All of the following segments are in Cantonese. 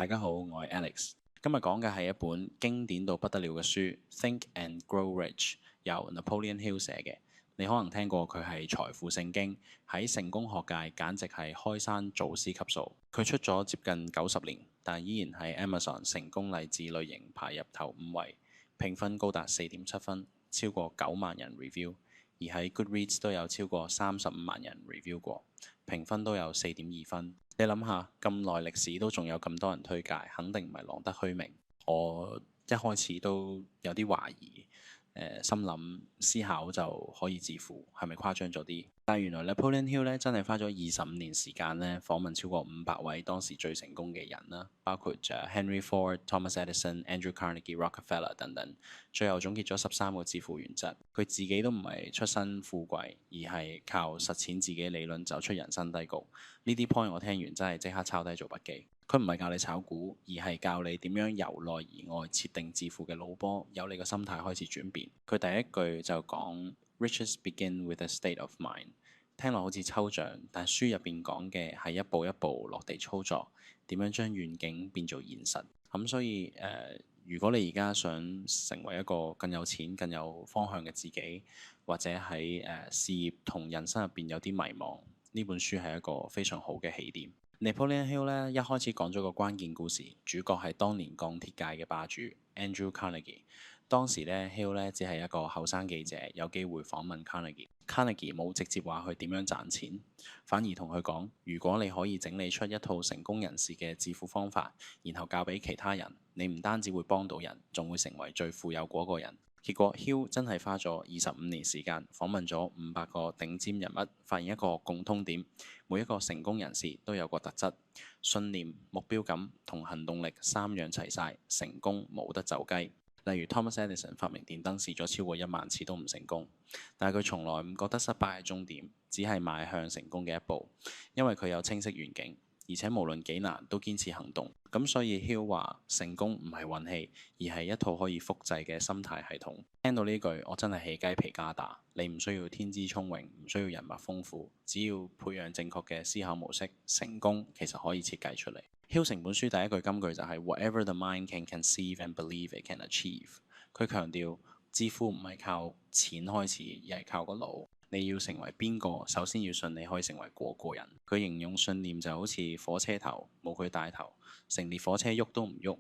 大家好，我係 Alex。今日講嘅係一本經典到不得了嘅書《Think and Grow Rich》，由 Napoleon Hill 寫嘅。你可能聽過佢係財富聖經，喺成功學界簡直係開山祖師級數。佢出咗接近90年，但依然喺 Amazon 成功勵志類型排入頭5位，評分高達4.7分，超過9萬人 review。而喺 Goodreads 都有超過35萬人 review 過，評分都有4.2分。你諗下，咁耐歷史都仲有咁多人推介，肯定唔係浪得虛名。我一開始都有啲懷疑，心諗思考就可以致富，係咪誇張咗啲？但係原來 Napoleon Hill 咧真係花咗25年時間咧，訪問超過500位當時最成功嘅人啦，包括Henry Ford、Thomas Edison、Andrew Carnegie、Rockefeller 等等，最後總結咗13個致富原則。佢自己都唔係出身富貴，而係靠實踐自己理論走出人生低谷。呢啲 point 我聽完真係即刻抄低做筆記。佢唔係教你炒股，而係教你點樣由內而外設定致富嘅腦波，由你個心態開始轉變。佢第一句就講 Riches begin with a state of mind， 聽落好似抽象，但書入邊講嘅係一步一步落地操作，點樣將願景變做現實。所以如果你而家想成為一個更有錢、更有方向嘅自己，或者喺事業同人生入邊有啲迷茫，呢本書係一個非常好嘅起點。Napoleon Hill 咧一開始講咗個關鍵故事，主角係當年鋼鐵界嘅霸主 Andrew Carnegie。當時咧 Hill 咧只係一個後生記者，有機會訪問 Carnegie。Carnegie 冇直接話佢點樣賺錢，反而同佢講：如果你可以整理出一套成功人士嘅致富方法，然後教俾其他人，你唔單止會幫到人，仲會成為最富有嗰個人。結果 Hill 真係花咗25年時間訪問咗500個頂尖人物，發現一個共通點：每一個成功人士都有個特質，信念、目標感同行動力3樣齊晒，成功冇得走雞。例如 Thomas Edison 發明電燈試咗超過1萬次都唔成功，但係佢從來唔覺得失敗係終點，只係邁向成功嘅一步，因為佢有清晰願景。而且無論幾難都堅持行動，咁所以 Hill 話成功唔係運氣，而係一套可以複製嘅心態系統。聽到呢句我真係起雞皮疙瘩。你唔需要天資聰穎，唔需要人脈豐富，只要培養正確嘅思考模式，成功其實可以設計出嚟。Hill 成本書第一句金句就係 Whatever the mind can conceive and believe it can achieve。佢強調致富唔係靠錢開始，而係靠個腦。你要成為邊個，首先要信你可以成為嗰個人。佢形容信念就好似火車頭，冇佢帶頭，成列火車喐都唔喐。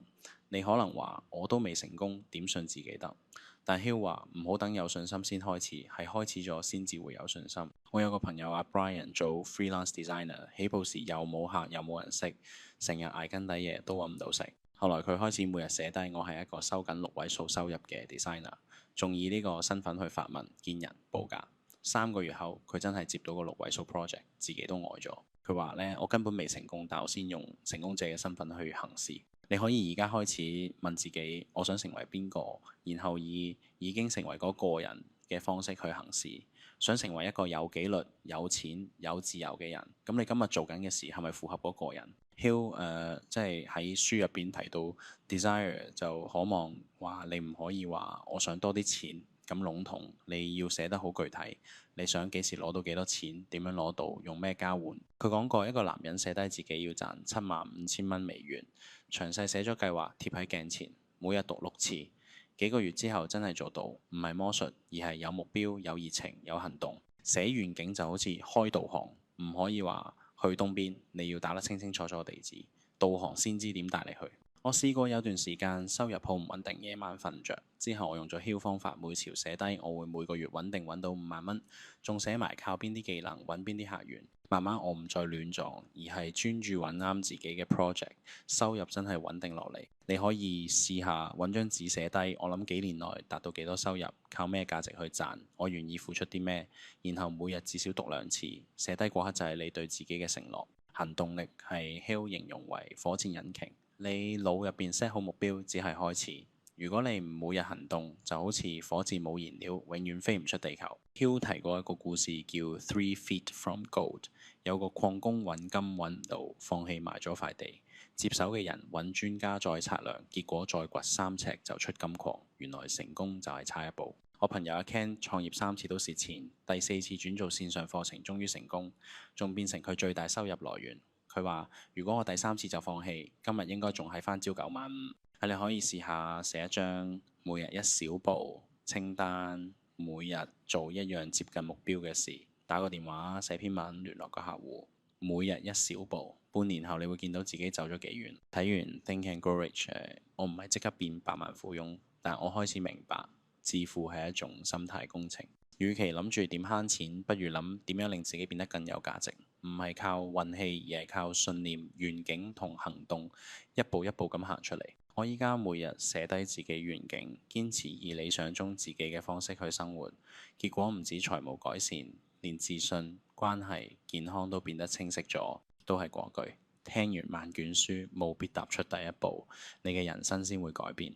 你可能話我都未成功，點信自己得？但 Hill 話唔好等有信心先開始，係開始咗先至會有信心。我有個朋友阿 Brian 做 freelance designer， 起步時又冇客又冇人識，成日捱更抵夜都揾唔到食。後來佢開始每日寫低我係一個收緊6位數收入嘅 designer， 仲以呢個身份去發文見人報價。3個月後，佢真係接到個6位數 project， 自己都呆咗。佢話呢：「我根本未成功，但我先用成功者嘅身份去行事。」你可以而家開始問自己，我想成為邊個，然後以已經成為嗰個人嘅方式去行事。想成為一個有紀律、有錢、有自由嘅人，咁你今日做緊嘅事係咪符合嗰個人？Hill 即係喺書入邊提到 desire 就可望話你唔可以話我想多啲錢。咁籠統，你要寫得好具體。你想幾時攞到幾多錢？點樣攞到？用咩交換？佢講過一個男人寫低自己要賺75,000蚊美元，詳細寫咗計劃貼喺鏡前，每日讀6次。幾個月之後真係做到，唔係魔術，而係有目標、有熱情、有行動。寫願景就好似開導航，唔可以話去東邊，你要打得清清楚楚地址，導航先知點帶你去。我試過有段時間收入好唔穩定，夜晚瞓唔着。之後我用咗 Hill 方法，每朝寫低我會每個月穩定揾到5萬蚊，仲寫埋靠邊啲技能揾邊啲客源。慢慢我唔再亂撞，而係專注揾啱自己嘅 project， 收入真係穩定落嚟。你可以試下揾張紙寫低，我諗幾年內達到幾多收入，靠咩價值去賺，我願意付出啲咩，然後每日至少讀2次，寫低嗰刻就係你對自己嘅承諾。行動力係 Hill 形容為火箭引擎。你腦入邊 set 好目標，只係開始。如果你唔每日行動，就好似火箭冇燃料，永遠飛唔出地球。Hill 提過一個故事叫 Three Feet from Gold， 有個礦工揾金揾唔到，放棄埋咗塊地。接手嘅人揾專家再測量，結果再掘3尺就出金礦。原來成功就係差一步。我朋友阿 Ken 創業3次都蝕錢，第4次轉做線上課程，終於成功，仲變成佢最大收入來源。佢話如果我第3次就放棄，今日應該仲喺返朝九晚五。你可以試下寫一張每日一小步清單，每日做一樣接近目標嘅事，打個電話、寫篇文、聯絡個客戶，每日一小步。半年後你會見到自己走咗幾遠。睇完 Think and Grow Rich，我唔係即刻變百萬富翁，但我開始明白致富係一種心態工程。與其諗住點慳錢，不如諗點樣令自己變得更有價值。唔係靠運氣，而係靠信念、願景同行動，一步一步咁行出嚟。我依家每日寫低自己願景，堅持以理想中自己嘅方式去生活，結果唔止財務改善，連自信、關係、健康都變得清晰咗。都係嗰句，聽完萬卷書，務必踏出第一步，你嘅人生先會改變。